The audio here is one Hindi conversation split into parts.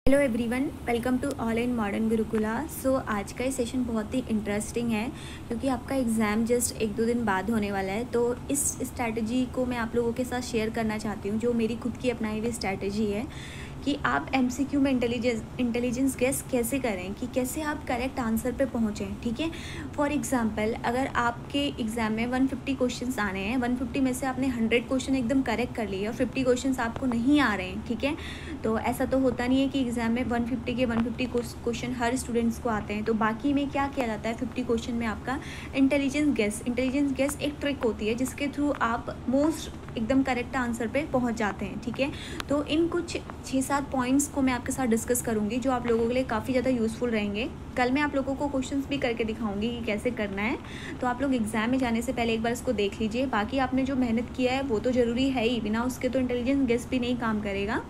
Hello everyone, welcome to all in modern Gurukula. So आज का ये सेशन बहुत ही इंटरेस्टिंग है क्योंकि आपका एग्ज़ाम जस्ट 1-2 दिन बाद होने वाला है। तो इस स्ट्रैटेजी को मैं आप लोगों के साथ शेयर करना चाहती हूँ, जो मेरी खुद की अपनाई हुई स्ट्रैटेजी है कि आप एमसीक्यू में इंटेलिजेंस गेस कैसे करें, कि कैसे आप करेक्ट आंसर पे पहुँचें। ठीक है, फॉर एग्जांपल अगर आपके एग्ज़ाम में 150 क्वेश्चंस आने हैं, 150 में से आपने 100 क्वेश्चन एकदम करेक्ट कर लिए और 50 क्वेश्चंस आपको नहीं आ रहे हैं। ठीक है, तो ऐसा तो होता नहीं है कि एग्ज़ाम में 150 के 150 क्वेश्चन हर स्टूडेंट्स को आते हैं। तो बाकी में क्या किया जाता है, 50 क्वेश्चन में आपका इंटेलिजेंस गेस एक ट्रिक होती है जिसके थ्रू आप मोस्ट एकदम करेक्ट आंसर पे पहुंच जाते हैं। ठीक है, तो इन कुछ 6-7 पॉइंट्स को मैं आपके साथ डिस्कस करूंगी जो आप लोगों के लिए काफ़ी ज़्यादा यूज़फुल रहेंगे। कल मैं आप लोगों को क्वेश्चंस भी करके दिखाऊंगी कि कैसे करना है। तो आप लोग एग्ज़ाम में जाने से पहले एक बार इसको देख लीजिए। बाकी आपने जो मेहनत किया है वो तो ज़रूरी है ही, बिना उसके तो इंटेलिजेंस गेस भी नहीं काम करेगा,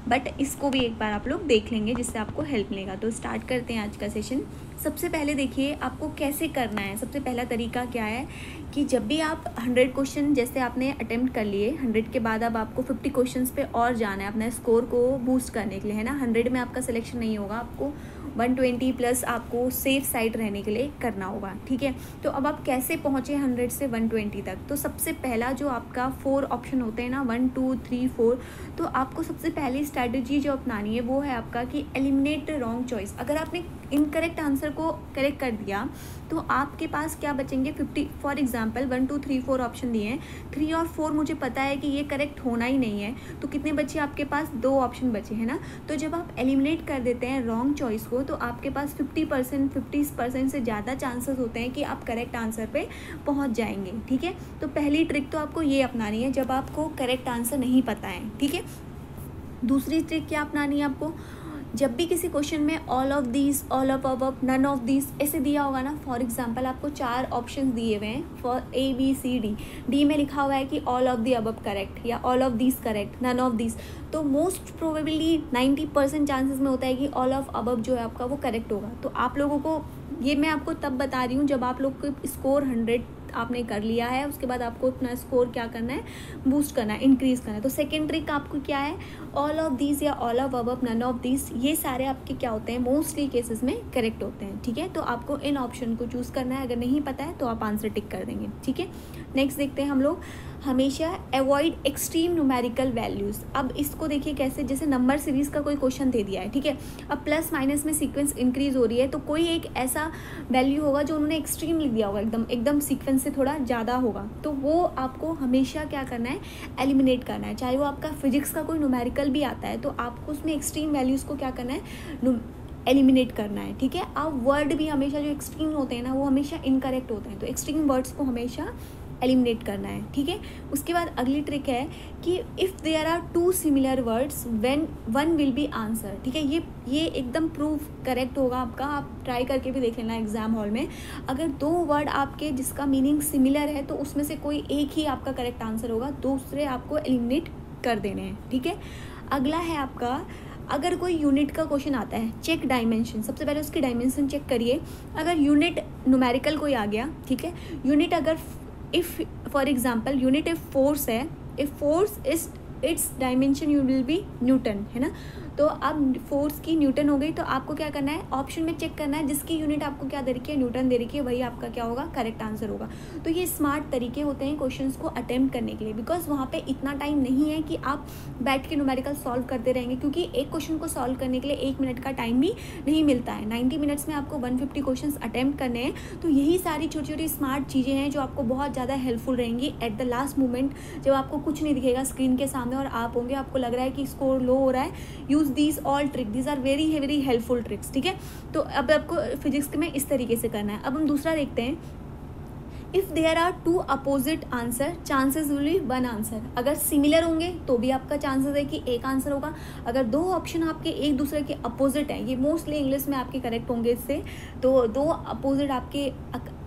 बट इसको भी एक बार आप लोग देख लेंगे जिससे आपको हेल्प मिलेगा। तो स्टार्ट करते हैं आज का सेशन। सबसे पहले देखिए आपको कैसे करना है। सबसे पहला तरीका क्या है कि जब भी आप 100 क्वेश्चन जैसे आपने अटेम्प्ट कर लिए, 100 के बाद अब आपको 50 क्वेश्चंस पे और जाना है अपना स्कोर को बूस्ट करने के लिए, है ना। 100 में आपका सिलेक्शन नहीं होगा, आपको 120 प्लस आपको सेफ साइड रहने के लिए करना होगा। ठीक है, तो अब आप कैसे पहुँचे 100 से 120 तक। तो सबसे पहला जो आपका 4 ऑप्शन होते हैं ना, 1 2 3 4, तो आपको सबसे पहली स्ट्रैटेजी जो अपनानी है वो है आपका कि एलिमिनेट रॉन्ग चॉइस। अगर आपने इनकरेक्ट आंसर को करेक्ट कर दिया तो आपके पास क्या बचेंगे 50। फॉर एग्जांपल 1 2 3 4 ऑप्शन दिए हैं, 3 और 4 मुझे पता है कि ये करेक्ट होना ही नहीं है, तो कितने बचे आपके पास, 2 ऑप्शन बचे, है ना। तो जब आप एलिमिनेट कर देते हैं रॉन्ग चॉइस को तो आपके पास 50% से ज़्यादा चांसेस होते हैं कि आप करेक्ट आंसर पे पहुंच जाएंगे। ठीक है, तो पहली ट्रिक तो आपको ये अपनानी है जब आपको करेक्ट आंसर नहीं पता है। ठीक है, दूसरी ट्रिक क्या अपनानी है आपको, जब भी किसी क्वेश्चन में all of these, all of above, none of these ऐसे दिया होगा ना, फॉर एग्जांपल आपको 4 ऑप्शन दिए हुए हैं for A B C D, D में लिखा हुआ है कि all of the above correct या all of these correct, none of these, तो मोस्ट प्रोबेबली 90% चांसेस में होता है कि ऑल ऑफ अबव जो है आपका वो करेक्ट होगा। तो आप लोगों को ये मैं आपको तब बता रही हूँ जब आप लोग को स्कोर 100 आपने कर लिया है, उसके बाद आपको अपना स्कोर क्या करना है, बूस्ट करना है, इंक्रीज करना है। तो सेकेंड ट्रिक आपको क्या है, ऑल ऑफ दीज या all of above, none of these, ये सारे आपके क्या होते हैं, मोस्टली केसेस में करेक्ट होते हैं। ठीक है, तो आपको इन ऑप्शन को चूज करना है। अगर नहीं पता है तो आप आंसर टिक कर देंगे। ठीक है, नेक्स्ट देखते हैं हम लोग, हमेशा अवॉइड एक्सट्रीम न्यूमेरिकल वैल्यूज़। अब इसको देखिए कैसे, जैसे नंबर सीरीज का कोई क्वेश्चन दे दिया है, ठीक है, अब प्लस माइनस में सीक्वेंस इंक्रीज हो रही है, तो कोई एक ऐसा वैल्यू होगा जो उन्होंने एक्सट्रीम लिख दिया होगा, एकदम सीक्वेंस से थोड़ा ज़्यादा होगा, तो वो आपको हमेशा क्या करना है, एलिमिनेट करना है। चाहे वो आपका फिजिक्स का कोई न्यूमेरिकल भी आता है तो आपको उसमें एक्सट्रीम वैल्यूज़ को क्या करना है, एलिमिनेट करना है। ठीक है, अब वर्ड भी हमेशा जो एक्सट्रीम होते हैं ना वो हमेशा इनकरेक्ट होते हैं, तो एक्सट्रीम वर्ड्स को हमेशा एलिमिनेट करना है। ठीक है, उसके बाद अगली ट्रिक है कि if there are 2 similar words when one will be answer. ठीक है, ये एकदम प्रूफ करेक्ट होगा आपका, आप ट्राई करके भी देख लेना एग्जाम हॉल में। अगर 2 वर्ड आपके जिसका मीनिंग सिमिलर है तो उसमें से कोई एक ही आपका करेक्ट आंसर होगा, दूसरे आपको एलिमिनेट कर देने हैं। ठीक है, अगला है आपका, अगर कोई यूनिट का क्वेश्चन आता है, चेक डायमेंशन। सबसे पहले उसकी डायमेंशन चेक करिए। अगर यूनिट न्यूमेरिकल कोई आ गया, ठीक है, यूनिट अगर if for example unit if force है, if force is its dimension you will be newton, है ना। तो अब फोर्स की न्यूटन हो गई, तो आपको क्या करना है, ऑप्शन में चेक करना है जिसकी यूनिट आपको क्या दे रखी है, न्यूटन दे रखी है, वही आपका क्या होगा, करेक्ट आंसर होगा। तो ये स्मार्ट तरीके होते हैं क्वेश्चंस को अटेम्प्ट करने के लिए, बिकॉज वहाँ पे इतना टाइम नहीं है कि आप बैठ के न्यूमेरिकल सॉल्व करते रहेंगे, क्योंकि एक क्वेश्चन को सॉल्व करने के लिए 1 मिनट का टाइम भी नहीं मिलता है। 90 मिनट्स में आपको 150 क्वेश्चन अटेम्प्ट करने हैं। तो यही सारी छोटी छोटी स्मार्ट चीज़ें हैं जो आपको बहुत ज़्यादा हेल्पफुल रहेंगी एट द लास्ट मोमेंट, जब आपको कुछ नहीं दिखेगा स्क्रीन के सामने और आप होंगे, आपको लग रहा है कि स्कोर लो हो रहा है। Use these all trick, these are very helpful tricks. ठीक है, तो अब आपको फिजिक्स में इस तरीके से करना है। अब हम दूसरा देखते हैं, if there are 2 opposite answer chances will be 1 answer. अगर सिमिलर होंगे तो भी आपका चांसेस है कि एक आंसर होगा। अगर 2 ऑप्शन आपके एक दूसरे के अपोजिट हैं, ये मोस्टली इंग्लिश में आपके करेक्ट होंगे इससे, तो 2 अपोजिट आपके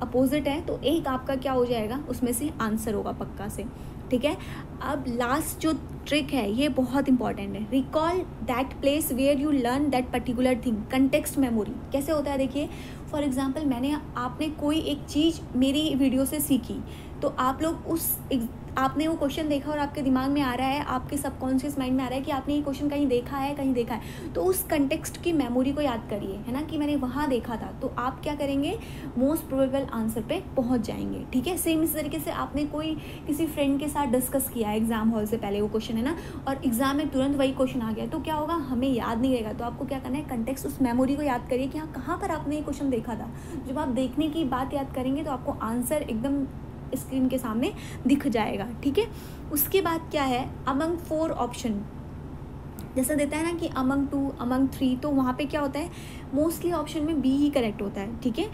अपोजिट हैं तो एक आपका क्या हो जाएगा, उसमें से आंसर होगा पक्का से। ठीक है, अब लास्ट जो ट्रिक है ये बहुत इंपॉर्टेंट है, recall that place where you learn that particular thing. Context memory कैसे होता है, देखिए फॉर एग्जांपल आपने कोई एक चीज़ मेरी वीडियो से सीखी, तो आप लोग आपने वो क्वेश्चन देखा और आपके दिमाग में आ रहा है, आपके सबकॉन्शियस माइंड में आ रहा है कि आपने ये क्वेश्चन कहीं देखा है, तो उस कंटेक्स्ट की मेमोरी को याद करिए, है ना, कि मैंने वहाँ देखा था, तो आप क्या करेंगे, मोस्ट प्रोबेबल आंसर पे पहुँच जाएंगे। ठीक है, सेम इस तरीके से आपने कोई किसी फ्रेंड के साथ डिस्कस किया है एग्जाम हॉल से पहले वो क्वेश्चन, है ना, और एग्जाम में तुरंत वही क्वेश्चन आ गया, तो क्या होगा, हमें याद नहीं रहेगा। तो आपको क्या करना है, कंटेक्स्ट, उस मेमोरी को याद करिए कि हाँ कहाँ पर आपने ये क्वेश्चन देखा था। जब आप देखने की बात याद करेंगे तो आपको आंसर एकदम स्क्रीन के सामने दिख जाएगा। ठीक है, उसके बाद क्या है, अमंग 4 ऑप्शन जैसा देता है ना कि अमंग 2, अमंग 3, तो वहाँ पे क्या होता है, मोस्टली ऑप्शन में बी ही करेक्ट होता है। ठीक है,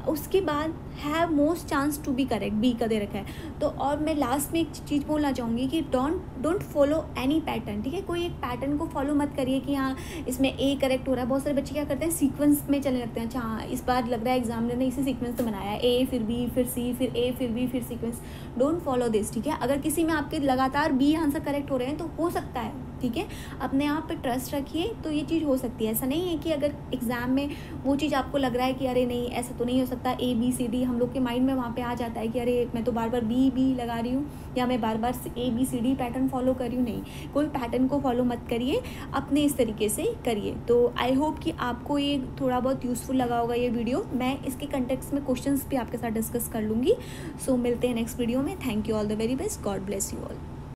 उसके बाद have most chance to be correct, B का दे रखा है। तो और मैं लास्ट में एक चीज़ बोलना चाहूँगी कि डोंट फॉलो एनी पैटर्न। ठीक है, कोई एक पैटर्न को फॉलो मत करिए कि हाँ इसमें ए करेक्ट हो रहा है। बहुत सारे बच्चे क्या करते हैं, सीक्वेंस में चलने लगते हैं। अच्छा हाँ, इस बार लग रहा है एग्जामिनर ने इसी सीक्वेंस से बनाया है, ए फिर बी फिर सी फिर ए फिर बी फिर सीक्वेंस। Don't follow this. ठीक है, अगर किसी में आपके लगातार बी आंसर करेक्ट हो रहे हैं तो हो सकता है, ठीक है, अपने आप पे ट्रस्ट रखिए, तो ये चीज़ हो सकती है। ऐसा नहीं है कि अगर एग्ज़ाम में वो चीज़ आपको लग रहा है कि अरे नहीं ऐसा तो नहीं हो सकता, ए बी सी डी, हम लोग के माइंड में वहाँ पे आ जाता है कि अरे मैं तो बार बार बी लगा रही हूँ या मैं बार बार A B C D pattern follow कर रही हूँ। नहीं, कोई पैटर्न को फॉलो मत करिए, अपने इस तरीके से करिए। तो आई होप कि आपको ये थोड़ा बहुत यूज़फुल लगा होगा ये वीडियो। मैं इसके कंटेक्स्ट में क्वेश्चंस भी आपके साथ डिस्कस कर लूँगी। सो मिलते हैं नेक्स्ट वीडियो में। Thank you, all the very best, God bless you all.